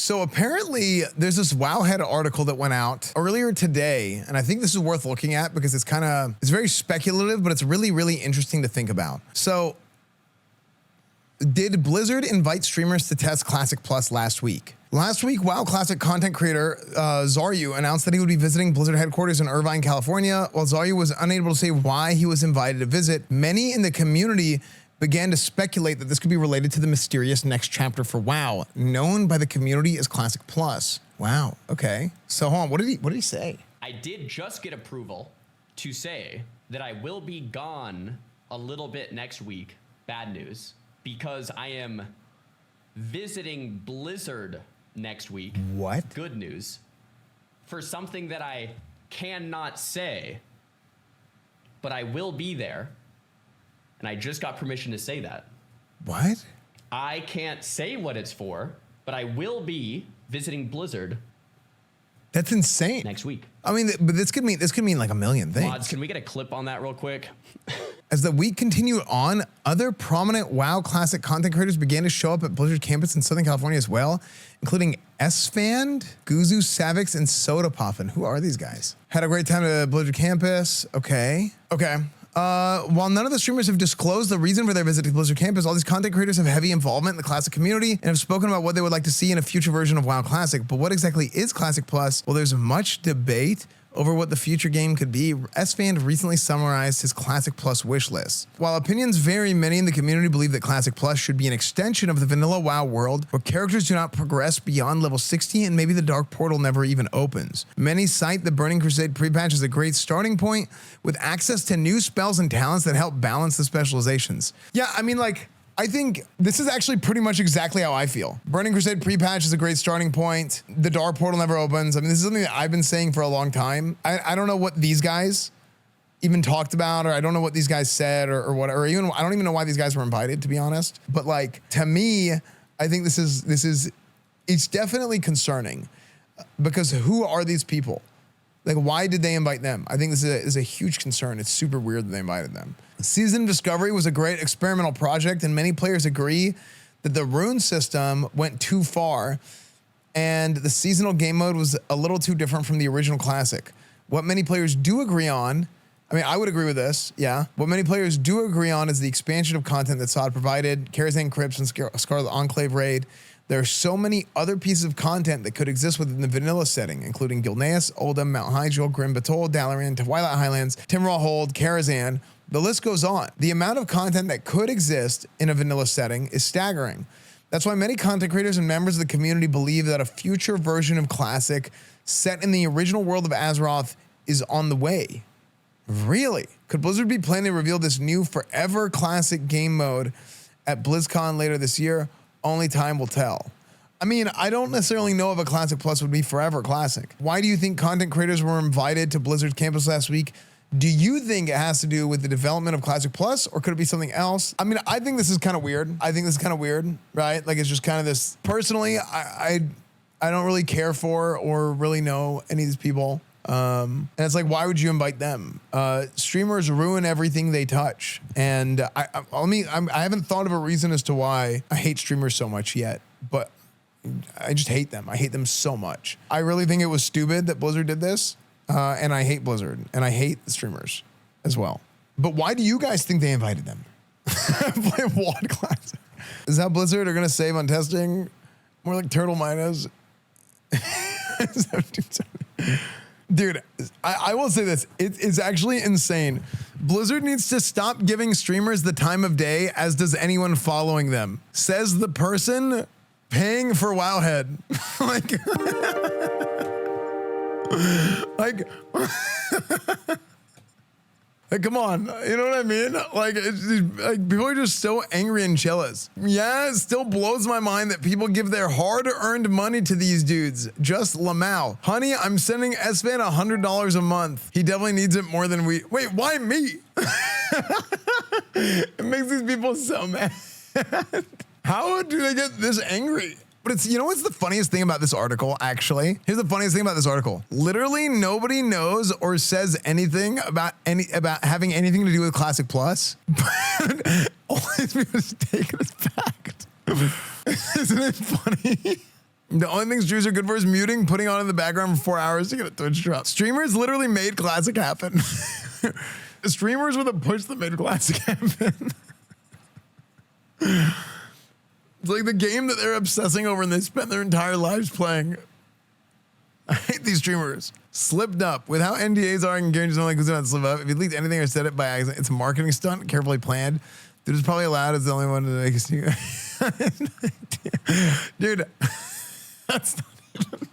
So apparently there's this wowhead article that went out earlier today, and I think this is worth looking at because it's very speculative, but it's really, really interesting to think about. So did Blizzard invite streamers to test Classic Plus last week? Last week, WoW Classic content creator Zaryu announced that he would be visiting Blizzard headquarters in Irvine, California. While Zaryu was unable to say why he was invited to visit, many in the community began to speculate that this could be related to the mysterious next chapter for WoW, known by the community as Classic Plus. Wow, okay. So hold on, what did he say? I did just get approval to say that I will be gone a little bit next week. Bad news, because I am visiting Blizzard next week. What? Good news. For something that I cannot say, but I will be there. And I just got permission to say that. What? I can't say what it's for, but I will be visiting Blizzard. That's insane. Next week. I mean, but this could mean like a million things. Mods, can we get a clip on that real quick? As the week continued on, other prominent WoW Classic content creators began to show up at Blizzard campus in Southern California as well, including Esfand, Guzu, Savix, and Soda Poffin. Who are these guys? Had a great time at Blizzard campus. Okay. While none of the streamers have disclosed the reason for their visit to Blizzard campus, all these content creators have heavy involvement in the Classic community and have spoken about what they would like to see in a future version of WoW Classic. But what exactly is Classic Plus? Well, there's much debate over what the future game could be. Esfand recently summarized his Classic Plus wish list. While opinions vary, many in the community believe that Classic Plus should be an extension of the vanilla WoW world where characters do not progress beyond level 60 and maybe the Dark Portal never even opens. Many cite the Burning Crusade pre-patch as a great starting point with access to new spells and talents that help balance the specializations. Yeah, I mean, like, I think this is actually pretty much exactly how I feel. Burning Crusade pre-patch is a great starting point. The Dark Portal never opens. I mean, this is something that I've been saying for a long time. I don't know what these guys even talked about, or I don't know what these guys said, or what, or even I don't even know why these guys were invited, to be honest. But like, to me, I think it's definitely concerning because who are these people? Like, why did they invite them? I think this is a huge concern. It's super weird that they invited them. Season Discovery was a great experimental project, and many players agree that the rune system went too far, and the seasonal game mode was a little too different from the original Classic. What many players do agree on, I mean, I would agree with this, yeah. What many players do agree on is the expansion of content that SOD provided, Karazhan Crypts and Scarlet Enclave Raid. There are so many other pieces of content that could exist within the vanilla setting, including Gilneas, Oldham, Mount Hyjal, Grim Batol, Dalaran, Twilight Highlands, Timral Hold, Karazhan. The list goes on. The amount of content that could exist in a vanilla setting is staggering. That's why many content creators and members of the community believe that a future version of Classic set in the original world of Azeroth is on the way. Really? Could Blizzard be planning to reveal this new forever Classic game mode at BlizzCon later this year? Only time will tell. I mean, I don't necessarily know if a Classic Plus would be forever Classic. Why do you think content creators were invited to Blizzard's campus last week? Do you think it has to do with the development of Classic Plus, or could it be something else? I mean, I think this is kind of weird. Right? Like, it's just kind of this. Personally, I don't really care for or really know any of these people. And it's like, why would you invite them? Streamers ruin everything they touch. And I haven't thought of a reason as to why I hate streamers so much yet, but I just hate them. I hate them so much. I really think it was stupid that Blizzard did this. And I hate Blizzard, and I hate the streamers as well. But why do you guys think they invited them? Play WoD Classic. Is that Blizzard are going to save on testing? More like Turtle Miners. Dude, I will say this. It's actually insane. Blizzard needs to stop giving streamers the time of day, as does anyone following them. Says the person paying for Wowhead. Like, come on, you know what I mean? Like, like, people are just so angry and jealous. Yeah, it still blows my mind that people give their hard-earned money to these dudes. Just Lamau. Honey, I'm sending Esfand $100 a month. He definitely needs it more than we. Wait, why me? It makes these people so mad. How do they get this angry? But it's, you know what's the funniest thing about this article, actually? Here's the funniest thing about this article. Literally nobody knows or says anything about having anything to do with Classic Plus. But all these people just take it as fact. Isn't it funny? The only thing streamers are good for is muting, putting on in the background for 4 hours to get a Twitch drop. Streamers literally made Classic happen. Streamers were the push that made Classic happen. It's like the game that they're obsessing over and they spent their entire lives playing. I hate these streamers. Slipped up. With how NDAs are, I can guarantee someone like who's not slip up. If you leaked anything or said it by accident, it's a marketing stunt, carefully planned. Dude is probably allowed as the only one to make a dude, that's not even.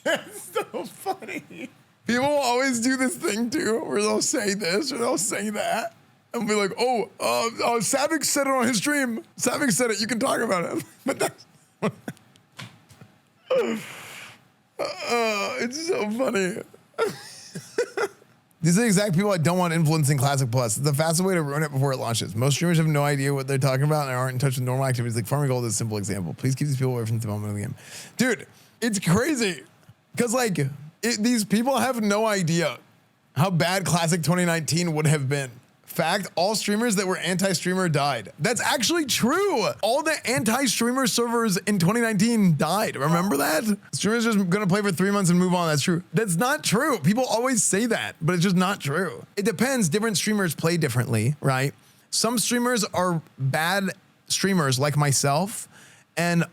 That's so funny. People will always do this thing too, where they'll say this or they'll say that. And be like, Savik said it on his stream. Savik said it. You can talk about it. But that's it's so funny. These are the exact people I don't want influencing Classic Plus. It's the fastest way to ruin it before it launches. Most streamers have no idea what they're talking about and aren't in touch with normal activities. Like farming gold is a simple example. Please keep these people away from the development of the game. Dude, it's crazy. Because like these people have no idea how bad Classic 2019 would have been. Fact, all streamers that were anti-streamer died. That's actually true. All the anti-streamer servers in 2019 died. Remember that? Streamers just gonna play for 3 months and move on. That's true. That's not true. People always say that, but it's just not true. It depends. Different streamers play differently, right? Some streamers are bad streamers like myself, and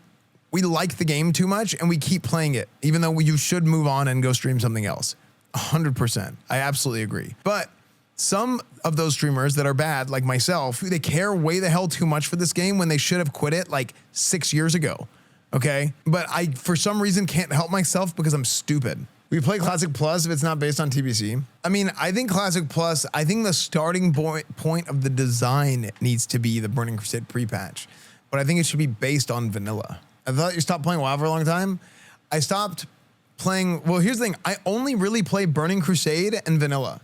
we like the game too much and we keep playing it, even though you should move on and go stream something else. 100%. I absolutely agree. But some of those streamers that are bad, like myself, they care way the hell too much for this game when they should have quit it like 6 years ago, okay? But I, for some reason, can't help myself because I'm stupid. We play Classic Plus if it's not based on TBC. I mean, I think Classic Plus, I think the starting point of the design needs to be the Burning Crusade pre-patch, but I think it should be based on vanilla. I thought you stopped playing WoW for a long time. I stopped playing, well, here's the thing. I only really play Burning Crusade and vanilla.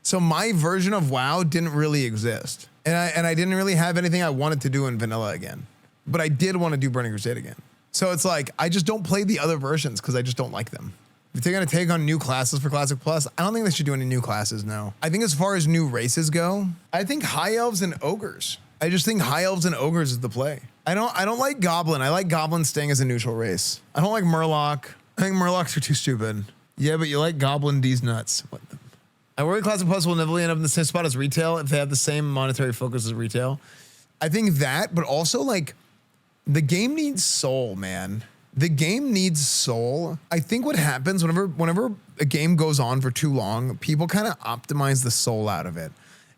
So my version of WoW didn't really exist. And I didn't really have anything I wanted to do in vanilla again. But I did want to do Burning Crusade again. So it's like, I just don't play the other versions because I just don't like them. If they're going to take on new classes for Classic Plus, I don't think they should do any new classes, no. I think as far as new races go, I think High Elves and Ogres. I just think High Elves and Ogres is the play. I don't like Goblin. I like Goblin staying as a neutral race. I don't like Murloc. I think Murlocs are too stupid. Yeah, but you like Goblin D's nuts. What the? I worry Classic Plus will inevitably end up in the same spot as retail if they have the same monetary focus as retail. I think that, but also like the game needs soul, man. The game needs soul. I think what happens whenever a game goes on for too long, people kind of optimize the soul out of it.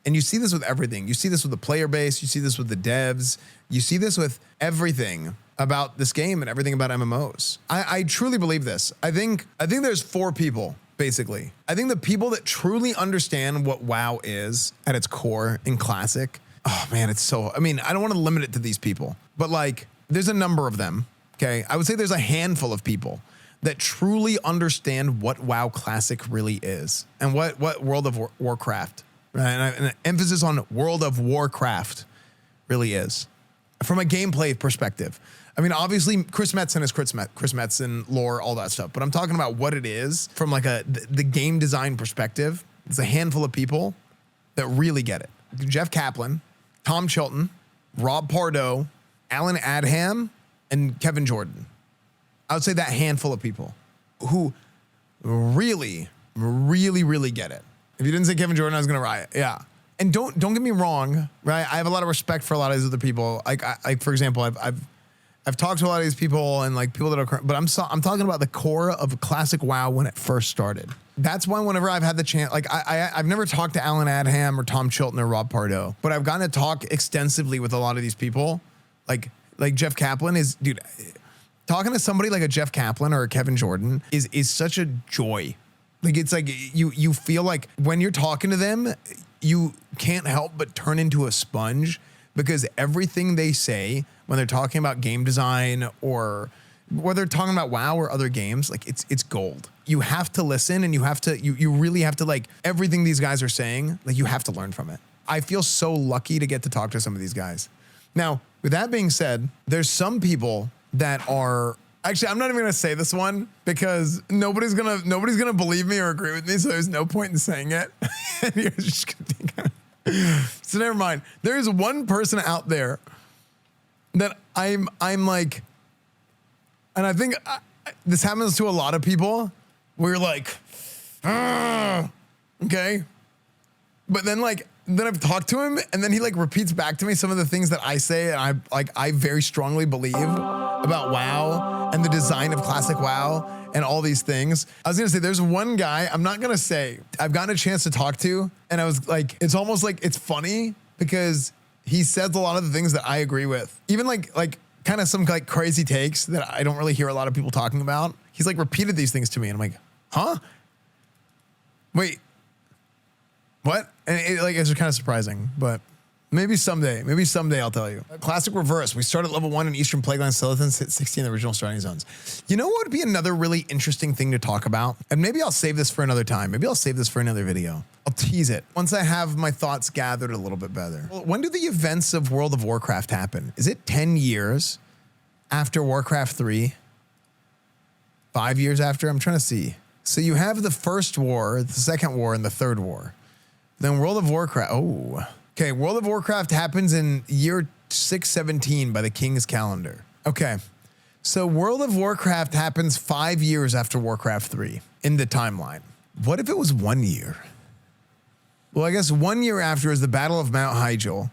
And you see this with everything. You see this with the player base. You see this with the devs. You see this with everything about this game and everything about MMOs. I truly believe this. I think there's 4 people. Basically, I think the people that truly understand what WoW is at its core in Classic, oh man, it's so, I mean, I don't want to limit it to these people, but like there's a number of them, okay? I would say there's a handful of people that truly understand what WoW Classic really is and what World of Warcraft, right? And an emphasis on World of Warcraft really is from a gameplay perspective. I mean, obviously, Chris Metzen is Chris Metzen, lore, all that stuff. But I'm talking about what it is from like the game design perspective. It's a handful of people that really get it. Jeff Kaplan, Tom Chilton, Rob Pardo, Alan Adham, and Kevin Jordan. I would say that handful of people who really, really, really get it. If you didn't say Kevin Jordan, I was gonna riot. Yeah. And don't get me wrong, right? I have a lot of respect for a lot of these other people. Like for example, I've talked to a lot of these people and like people that are, but I'm talking about the core of Classic WoW when it first started. That's why whenever I've had the chance, like I've never talked to Alan Adham or Tom Chilton or Rob Pardo, but I've gotten to talk extensively with a lot of these people. Like Jeff Kaplan is, dude, talking to somebody like a Jeff Kaplan or a Kevin Jordan is such a joy. Like it's like you feel like when you're talking to them, you can't help but turn into a sponge because everything they say when they're talking about game design or whether they're talking about WoW or other games, like it's gold. You have to listen and you really have to like everything these guys are saying, like you have to learn from it. I feel so lucky to get to talk to some of these guys. Now, with that being said, there's some people that are actually, I'm not even gonna say this one because nobody's gonna believe me or agree with me, so there's no point in saying it. You're just gonna think so never mind. There is one person out there that I'm like, And I think this happens to a lot of people. We're like, okay. But then then I've talked to him and then he like repeats back to me some of the things that I say. And I very strongly believe about WoW and the design of classic WoW and all these things. I was gonna say, there's one guy, I'm not gonna say, I've gotten a chance to talk to, and I was like, it's almost like it's funny because he says a lot of the things that I agree with. Even like kind of some like crazy takes that I don't really hear a lot of people talking about. He's like repeated these things to me and I'm like, huh? Wait, what? And it's kind of surprising, but maybe someday I'll tell you. Classic reverse. We start at level 1 in Eastern Plaguelands Skeletons, hit 60 in the original starting zones. You know what would be another really interesting thing to talk about? And maybe I'll save this for another time. Maybe I'll save this for another video. I'll tease it once I have my thoughts gathered a little bit better. Well, when do the events of World of Warcraft happen? Is it 10 years after Warcraft 3? 5 years after? I'm trying to see. So you have the first war, the second war, and the third war. Then World of Warcraft, okay, World of Warcraft happens in year 617 by the King's calendar. Okay, so World of Warcraft happens 5 years after Warcraft 3 in the timeline. What if it was 1 year? Well, I guess 1 year after is the Battle of Mount Hyjal.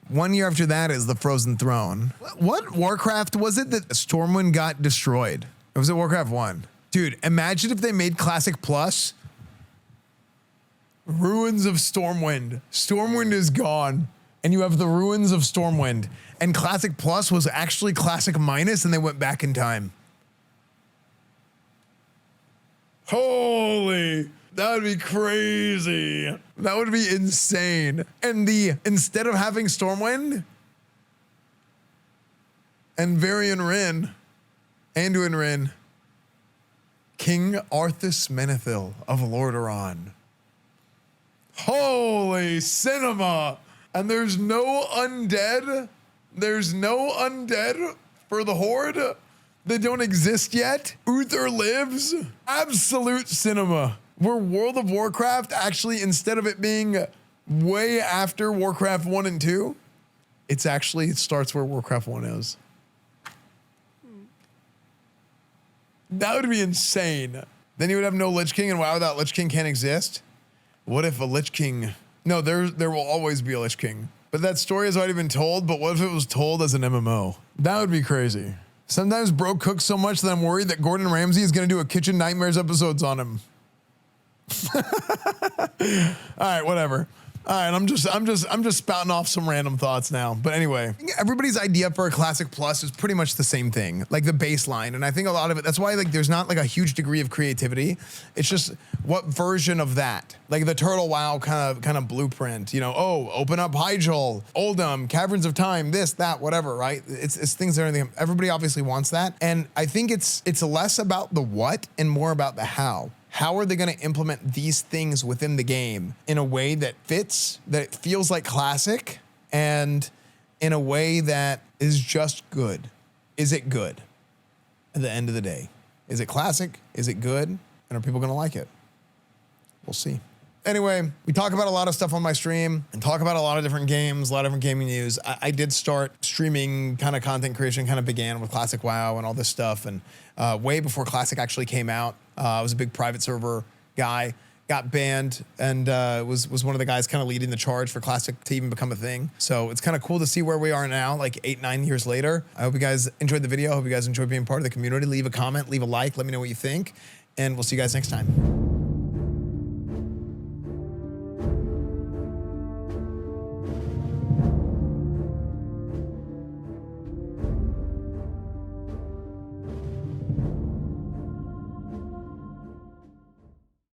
1 year after that is the Frozen Throne. What Warcraft was it that Stormwind got destroyed? Or was it Warcraft 1? Dude, imagine if they made Classic Plus Ruins of Stormwind. Stormwind is gone, and you have the Ruins of Stormwind. And Classic Plus was actually Classic Minus, and they went back in time. Holy, that would be crazy. That would be insane. And instead of having Stormwind and Varian Wrynn, Anduin Wrynn, King Arthas Menethil of Lordaeron. Holy cinema! And there's no undead. There's no undead for the Horde. They don't exist yet. Uther lives. Absolute cinema. Where World of Warcraft actually, instead of it being way after Warcraft 1 and 2, it starts where Warcraft 1 is. That would be insane. Then you would have no Lich King, and WoW without Lich King can't exist. What if a Lich King? No, there will always be a Lich King. But that story has already been told, but what if it was told as an MMO? That would be crazy. Sometimes bro cooks so much that I'm worried that Gordon Ramsay is gonna do a Kitchen Nightmares episodes on him. All right, whatever. All right, I'm just spouting off some random thoughts now. But anyway, I think everybody's idea for a Classic Plus is pretty much the same thing, like the baseline. And I think a lot of it, that's why like there's not like a huge degree of creativity. It's just what version of that, like the Turtle WoW kind of blueprint. You know, open up Hyjal, Oldham, Caverns of Time, this, that, whatever. Right? It's things that everybody obviously wants that, and I think it's less about the what and more about the how. How are they going to implement these things within the game in a way that fits, that it feels like classic, and in a way that is just good? Is it good at the end of the day? Is it classic? Is it good? And are people going to like it? We'll see. Anyway, we talk about a lot of stuff on my stream and talk about a lot of different games, a lot of different gaming news. I did start streaming kind of content creation, kind of began with Classic WoW and all this stuff. And way before Classic actually came out, I was a big private server guy, got banned, and was one of the guys kind of leading the charge for Classic to even become a thing. So it's kind of cool to see where we are now, like 8-9 years later. I hope you guys enjoyed the video. I hope you guys enjoyed being part of the community. Leave a comment, leave a like, let me know what you think, and we'll see you guys next time.